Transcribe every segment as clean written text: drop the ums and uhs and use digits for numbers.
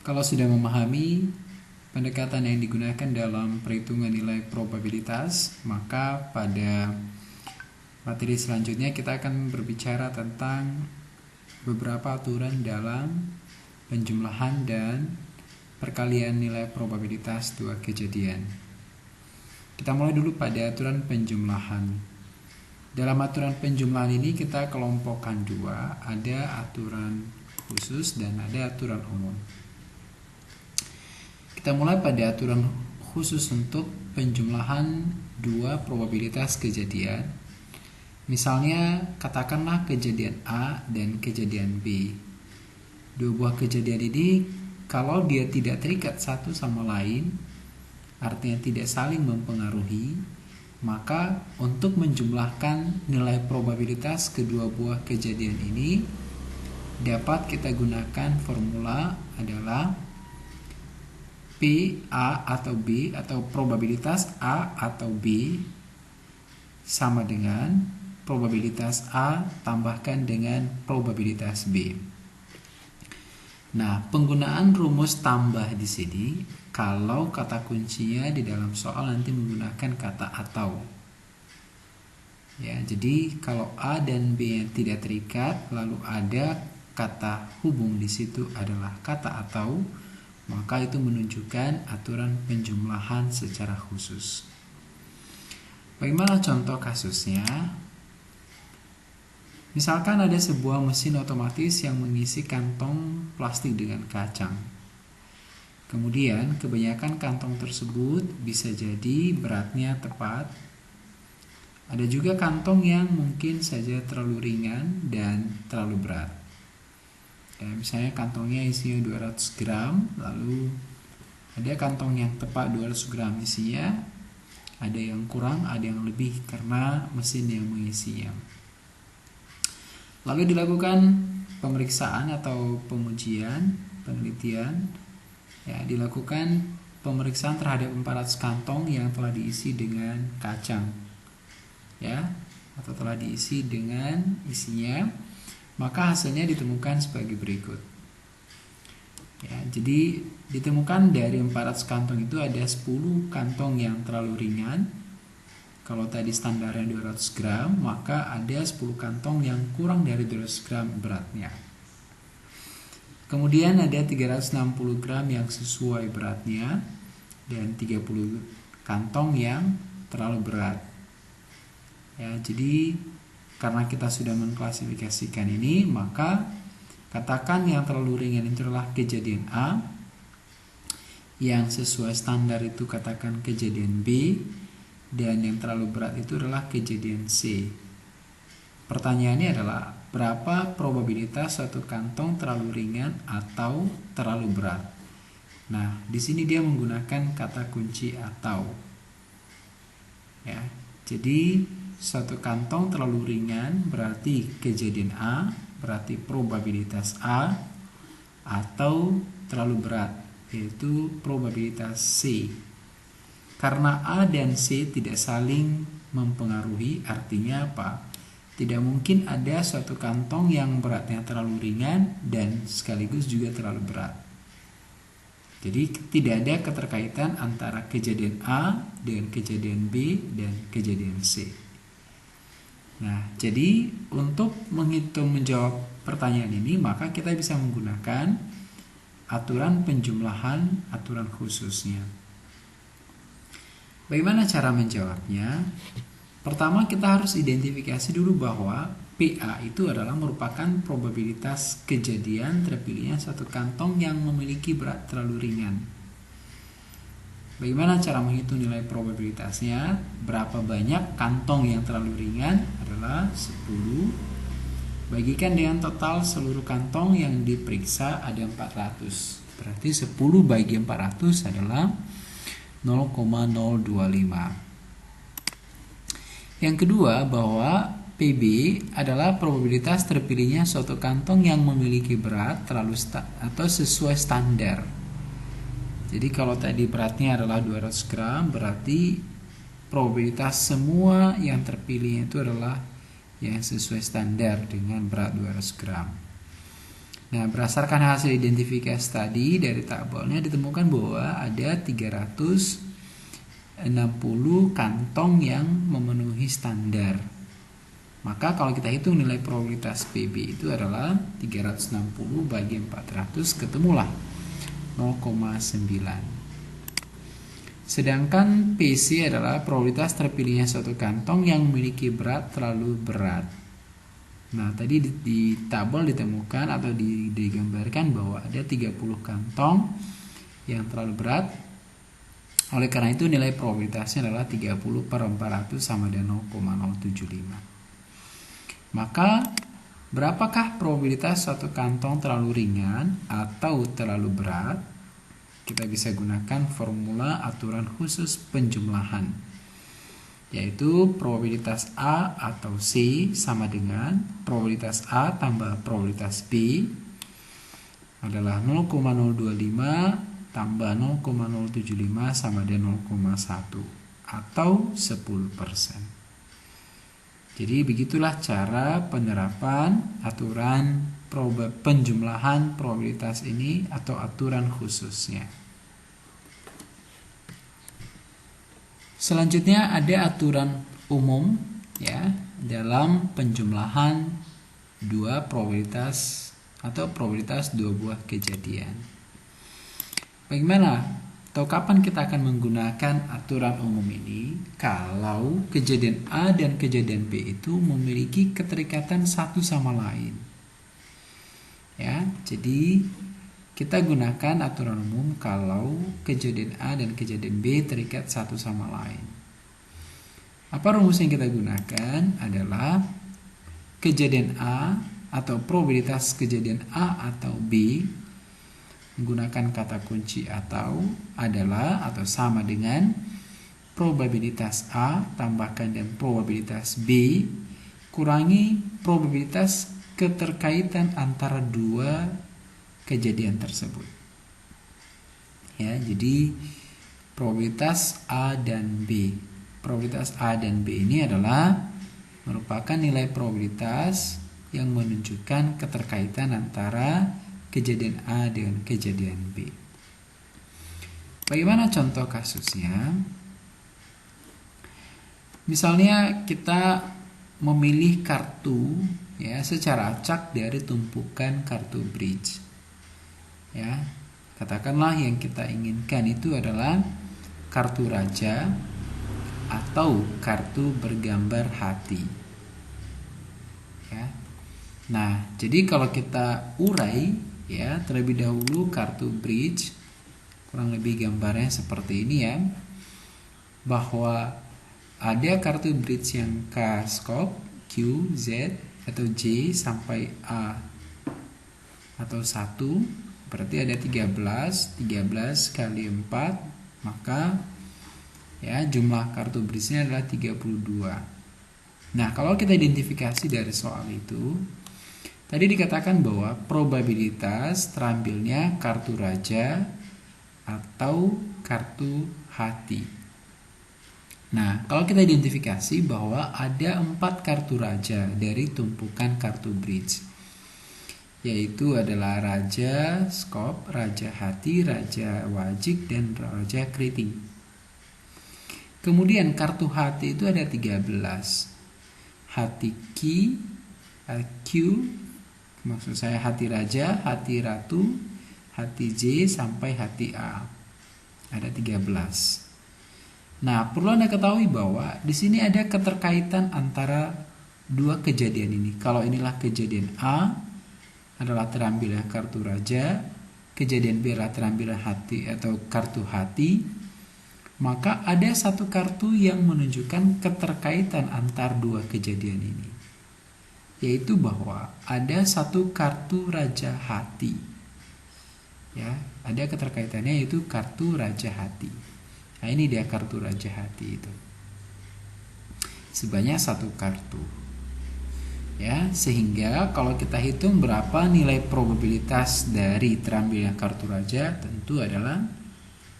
Kalau sudah memahami pendekatan yang digunakan dalam perhitungan nilai probabilitas, maka pada materi selanjutnya kita akan berbicara tentang beberapa aturan dalam penjumlahan dan perkalian nilai probabilitas dua kejadian. Kita mulai dulu pada aturan penjumlahan. Dalam aturan penjumlahan ini kita kelompokkan dua, ada aturan khusus dan ada aturan umum. Kita mulai pada aturan khusus untuk penjumlahan dua probabilitas kejadian. Misalnya katakanlah kejadian A dan kejadian B. Dua buah kejadian ini kalau dia tidak terikat satu sama lain, artinya tidak saling mempengaruhi, maka untuk menjumlahkan nilai probabilitas kedua buah kejadian ini dapat kita gunakan formula adalah P, A atau B atau probabilitas A atau B sama dengan probabilitas A tambahkan dengan probabilitas B. Nah, penggunaan rumus tambah di sini kalau kata kuncinya di dalam soal nanti menggunakan kata atau. Ya, jadi kalau A dan B yang tidak terikat lalu ada kata hubung di situ adalah kata atau, maka itu menunjukkan aturan penjumlahan secara khusus. Bagaimana contoh kasusnya? Misalkan ada sebuah mesin otomatis yang mengisi kantong plastik dengan kacang. Kemudian kebanyakan kantong tersebut bisa jadi beratnya tepat. Ada juga kantong yang mungkin saja terlalu ringan dan terlalu berat. Ya, misalnya kantongnya isinya 200 gram, lalu ada kantong yang tepat 200 gram isinya, ada yang kurang, ada yang lebih karena mesin yang mengisinya. Lalu dilakukan pemeriksaan atau penelitian, ya, dilakukan pemeriksaan terhadap 400 kantong yang telah diisi dengan kacang, ya, atau telah diisi dengan isinya. Maka hasilnya ditemukan sebagai berikut. Ya, jadi ditemukan dari 400 kantong itu ada 10 kantong yang terlalu ringan. Kalau tadi standarnya 200 gram, maka ada 10 kantong yang kurang dari 200 gram beratnya. Kemudian ada 360 gram yang sesuai beratnya dan 30 kantong yang terlalu berat. Ya, jadi karena kita sudah mengklasifikasikan ini, maka katakan yang terlalu ringan itu adalah kejadian A, yang sesuai standar itu katakan kejadian B, dan yang terlalu berat itu adalah kejadian C. Pertanyaannya adalah berapa probabilitas satu kantong terlalu ringan atau terlalu berat? Nah, di sini dia menggunakan kata kunci atau. Ya, jadi satu kantong terlalu ringan berarti kejadian A, berarti probabilitas A, atau terlalu berat yaitu probabilitas C. Karena A dan C tidak saling mempengaruhi, artinya apa? Tidak mungkin ada suatu kantong yang beratnya terlalu ringan dan sekaligus juga terlalu berat. Jadi tidak ada keterkaitan antara kejadian A dengan kejadian B dan kejadian C. Nah, jadi untuk menjawab pertanyaan ini, maka kita bisa menggunakan aturan penjumlahan, aturan khususnya. Bagaimana cara menjawabnya? Pertama, kita harus identifikasi dulu bahwa PA itu adalah merupakan probabilitas kejadian terpilihnya satu kantong yang memiliki berat terlalu ringan. Bagaimana cara menghitung nilai probabilitasnya? Berapa banyak kantong yang terlalu ringan? Adalah 10. Bagikan dengan total seluruh kantong yang diperiksa ada 400. Berarti 10 bagi 400 adalah 0,025. Yang kedua, bahwa PB adalah probabilitas terpilihnya suatu kantong yang memiliki berat terlalu atau sesuai standar. Jadi kalau tadi beratnya adalah 200 gram, berarti probabilitas semua yang terpilih itu adalah yang sesuai standar dengan berat 200 gram. Nah, berdasarkan hasil identifikasi tadi dari tabelnya ditemukan bahwa ada 360 kantong yang memenuhi standar. Maka kalau kita hitung nilai probabilitas PB itu adalah 360 bagi 400, ketemulah 0,9. Sedangkan PC adalah probabilitas terpilihnya suatu kantong yang memiliki berat terlalu berat. Nah, tadi di tabel ditemukan atau digambarkan bahwa ada 30 kantong yang terlalu berat. Oleh karena itu nilai probabilitasnya adalah 30/400 sama dengan 0,075. Maka berapakah probabilitas suatu kantong terlalu ringan atau terlalu berat? Kita bisa gunakan formula aturan khusus penjumlahan, yaitu probabilitas A atau C sama dengan probabilitas A tambah probabilitas B adalah 0,025 tambah 0,075 sama dengan 0,1 atau 10%. Jadi begitulah cara penerapan aturan penjumlahan probabilitas ini atau aturan khususnya. Selanjutnya ada aturan umum ya dalam penjumlahan dua probabilitas atau probabilitas dua buah kejadian. Bagaimana atau kapan kita akan menggunakan aturan umum ini? Kalau kejadian A dan kejadian B itu memiliki keterikatan satu sama lain. Ya, jadi kita gunakan aturan umum kalau kejadian A dan kejadian B terikat satu sama lain. Apa rumus yang kita gunakan adalah kejadian A atau probabilitas kejadian A atau B menggunakan kata kunci atau adalah atau sama dengan probabilitas A tambahkan dengan probabilitas B kurangi probabilitas keterkaitan antara dua kejadian tersebut. Ya, jadi probabilitas A dan B. Probabilitas A dan B ini adalah merupakan nilai probabilitas yang menunjukkan keterkaitan antara kejadian A dengan kejadian B. Bagaimana contoh kasusnya? Misalnya kita memilih kartu ya secara acak dari tumpukan kartu bridge. Ya, katakanlah yang kita inginkan itu adalah kartu raja atau kartu bergambar hati. Ya. Nah, jadi kalau kita urai ya terlebih dahulu kartu bridge, kurang lebih gambarnya seperti ini ya, bahwa ada kartu bridge yang K skop, Q, Z atau J sampai A atau 1, berarti ada 13 kali 4, maka ya jumlah kartu bridge-nya adalah 32. Nah, kalau kita identifikasi dari soal itu, tadi dikatakan bahwa probabilitas terambilnya kartu raja atau kartu hati. Nah, kalau kita identifikasi bahwa ada 4 kartu raja dari tumpukan kartu bridge, yaitu adalah raja skop, raja hati, raja wajik, dan raja keriting. Kemudian kartu hati itu ada 13. Hati Q, maksud saya hati raja, hati ratu, hati J sampai hati A. Ada 13. Nah, perlu Anda ketahui bahwa di sini ada keterkaitan antara dua kejadian ini. Kalau inilah kejadian A adalah terambilnya kartu raja, kejadian B adalah terambilnya hati atau kartu hati, maka ada satu kartu yang menunjukkan keterkaitan antar dua kejadian ini, yaitu bahwa ada satu kartu raja hati. Ya, ada keterkaitannya yaitu kartu raja hati. Nah, ini dia kartu raja hati itu. Sebanyak satu kartu. Ya, sehingga kalau kita hitung berapa nilai probabilitas dari terambilnya kartu raja, tentu adalah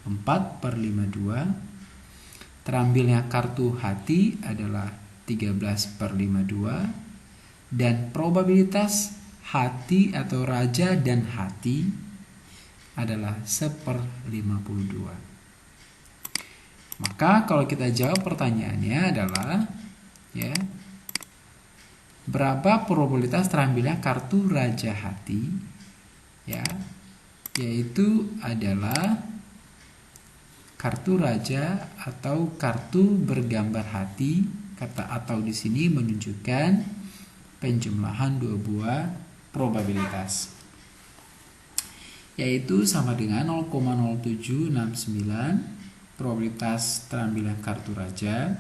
4/52. Terambilnya kartu hati adalah 13/52. Dan probabilitas hati atau raja dan hati adalah 1/52. Maka kalau kita jawab pertanyaannya adalah ya, berapa probabilitas terambilnya kartu raja hati? Ya, yaitu adalah kartu raja atau kartu bergambar hati. Kata atau di sini menunjukkan penjumlahan dua buah probabilitas, yaitu sama dengan 0,0769 probabilitas terambilnya kartu raja.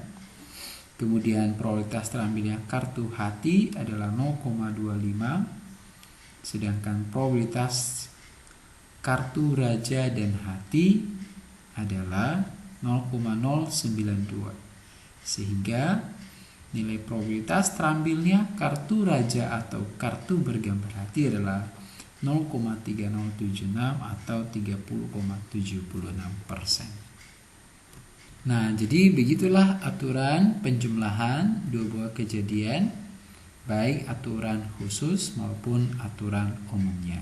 Kemudian probabilitas terambilnya kartu hati adalah 0,25, sedangkan probabilitas kartu raja dan hati adalah 0,092. Sehingga nilai probabilitas terambilnya kartu raja atau kartu bergambar hati adalah 0,3076 atau 30,76%. Nah, jadi begitulah aturan penjumlahan dua buah kejadian, baik aturan khusus maupun aturan umumnya.